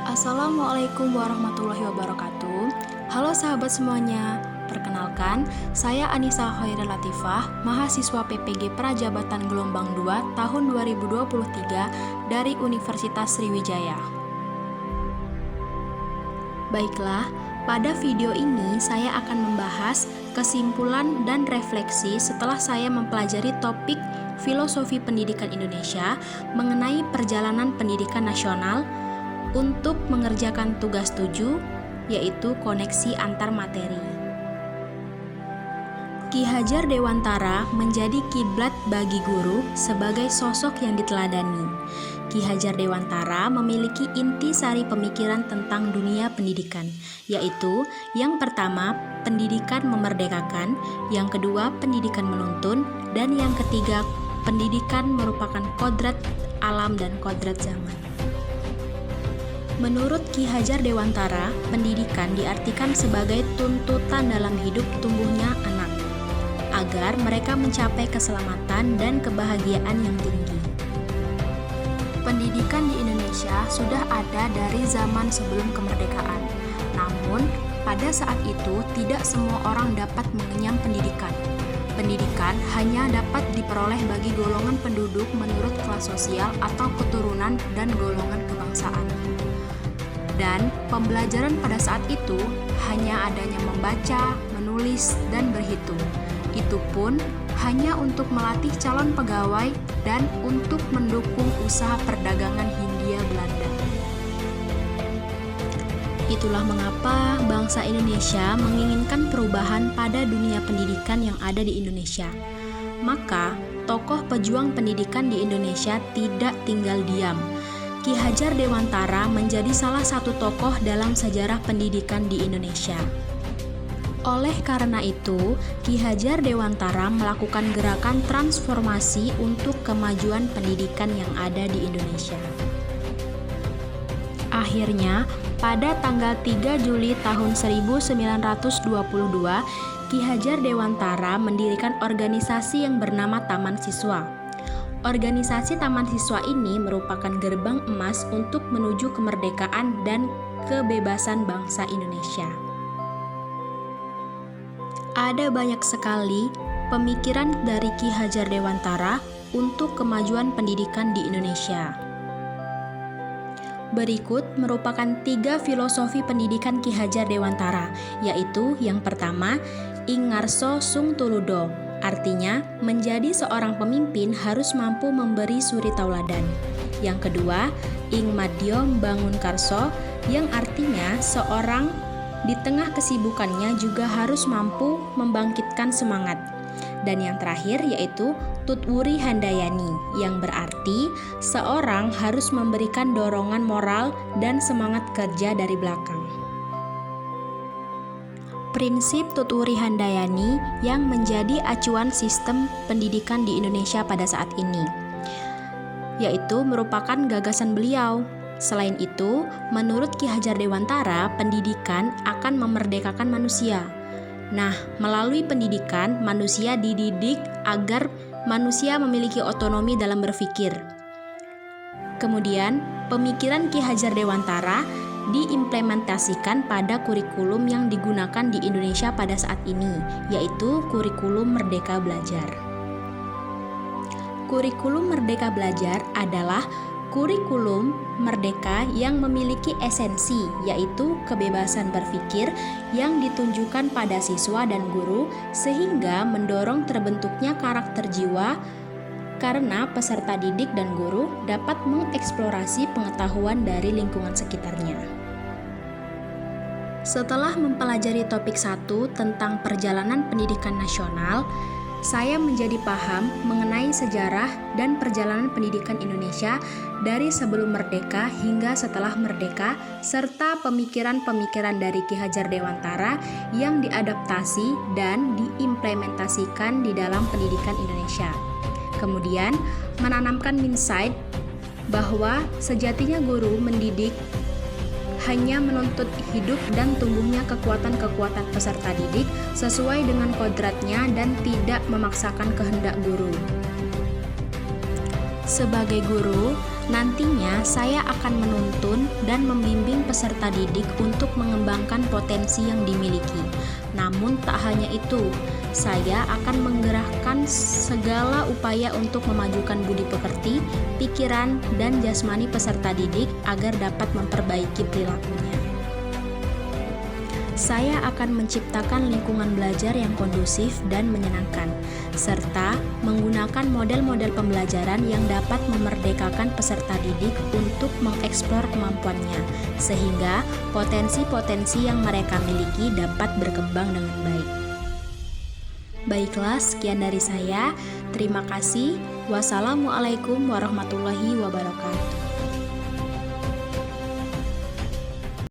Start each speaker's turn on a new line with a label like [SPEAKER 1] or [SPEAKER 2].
[SPEAKER 1] Assalamualaikum warahmatullahi wabarakatuh. Halo sahabat semuanya. Perkenalkan, saya Anissa Khairil Latifah, mahasiswa PPG Prajabatan Gelombang 2 tahun 2023 dari Universitas Sriwijaya. Baiklah, pada video ini saya akan membahas kesimpulan dan refleksi setelah saya mempelajari topik filosofi pendidikan Indonesia mengenai perjalanan pendidikan nasional untuk mengerjakan tugas 7, yaitu koneksi antar materi. Ki Hajar Dewantara menjadi kiblat bagi guru sebagai sosok yang diteladani. Ki Hajar Dewantara memiliki intisari pemikiran tentang dunia pendidikan, yaitu yang pertama, pendidikan memerdekakan, yang kedua, pendidikan menuntun, dan yang ketiga, pendidikan merupakan kodrat alam dan kodrat zaman. Menurut Ki Hajar Dewantara, pendidikan diartikan sebagai tuntutan dalam hidup tumbuhnya anak, agar mereka mencapai keselamatan dan kebahagiaan yang tinggi. Pendidikan di Indonesia sudah ada dari zaman sebelum kemerdekaan. Namun, pada saat itu tidak semua orang dapat mengenyam pendidikan. Pendidikan hanya dapat diperoleh bagi golongan penduduk menurut kelas sosial atau keturunan dan golongan kebangsaan. Dan pembelajaran pada saat itu hanya adanya membaca, menulis, dan berhitung. Itu pun hanya untuk melatih calon pegawai dan untuk mendukung usaha perdagangan Hindia Belanda. Itulah mengapa bangsa Indonesia menginginkan perubahan pada dunia pendidikan yang ada di Indonesia. Maka, tokoh pejuang pendidikan di Indonesia tidak tinggal diam. Ki Hajar Dewantara menjadi salah satu tokoh dalam sejarah pendidikan di Indonesia. Oleh karena itu, Ki Hajar Dewantara melakukan gerakan transformasi untuk kemajuan pendidikan yang ada di Indonesia. Akhirnya, pada tanggal 3 Juli tahun 1922, Ki Hajar Dewantara mendirikan organisasi yang bernama Taman Siswa. Organisasi Taman Siswa ini merupakan gerbang emas untuk menuju kemerdekaan dan kebebasan bangsa Indonesia. Ada banyak sekali pemikiran dari Ki Hajar Dewantara untuk kemajuan pendidikan di Indonesia. Berikut merupakan 3 filosofi pendidikan Ki Hajar Dewantara, yaitu yang pertama, Ing Ngarso Sung Tuludo. Artinya, menjadi seorang pemimpin harus mampu memberi suri tauladan. Yang kedua, Ing Madyo Bangun Karso, yang artinya seorang di tengah kesibukannya juga harus mampu membangkitkan semangat. Dan yang terakhir yaitu Tutwuri Handayani, yang berarti seorang harus memberikan dorongan moral dan semangat kerja dari belakang. Prinsip Tutwuri Handayani yang menjadi acuan sistem pendidikan di Indonesia pada saat ini, yaitu merupakan gagasan beliau. Selain itu, menurut Ki Hajar Dewantara, pendidikan akan memerdekakan manusia. Nah, melalui pendidikan, manusia dididik agar manusia memiliki otonomi dalam berpikir. Kemudian, pemikiran Ki Hajar Dewantara diimplementasikan pada kurikulum yang digunakan di Indonesia pada saat ini, yaitu kurikulum Merdeka Belajar. Kurikulum Merdeka Belajar adalah kurikulum merdeka yang memiliki esensi, yaitu kebebasan berpikir yang ditunjukkan pada siswa dan guru, sehingga mendorong terbentuknya karakter jiwa karena peserta didik dan guru dapat mengeksplorasi pengetahuan dari lingkungan sekitarnya. Setelah mempelajari topik 1 tentang perjalanan pendidikan nasional, saya menjadi paham mengenai sejarah dan perjalanan pendidikan Indonesia dari sebelum merdeka hingga setelah merdeka, serta pemikiran-pemikiran dari Ki Hajar Dewantara yang diadaptasi dan diimplementasikan di dalam pendidikan Indonesia. Kemudian, menanamkan insight bahwa sejatinya guru mendidik hanya menuntut hidup dan tumbuhnya kekuatan-kekuatan peserta didik sesuai dengan kodratnya dan tidak memaksakan kehendak guru. Sebagai guru, nantinya saya akan menuntun dan membimbing peserta didik untuk mengembangkan potensi yang dimiliki. Namun tak hanya itu, saya akan menggerakkan segala upaya untuk memajukan budi pekerti, pikiran, dan jasmani peserta didik agar dapat memperbaiki perilakunya. Saya akan menciptakan lingkungan belajar yang kondusif dan menyenangkan, serta menggunakan model-model pembelajaran yang dapat memerdekakan peserta didik untuk mengeksplor kemampuannya, sehingga potensi-potensi yang mereka miliki dapat berkembang dengan baik. Baiklah, sekian dari saya. Terima kasih. Wassalamualaikum warahmatullahi wabarakatuh.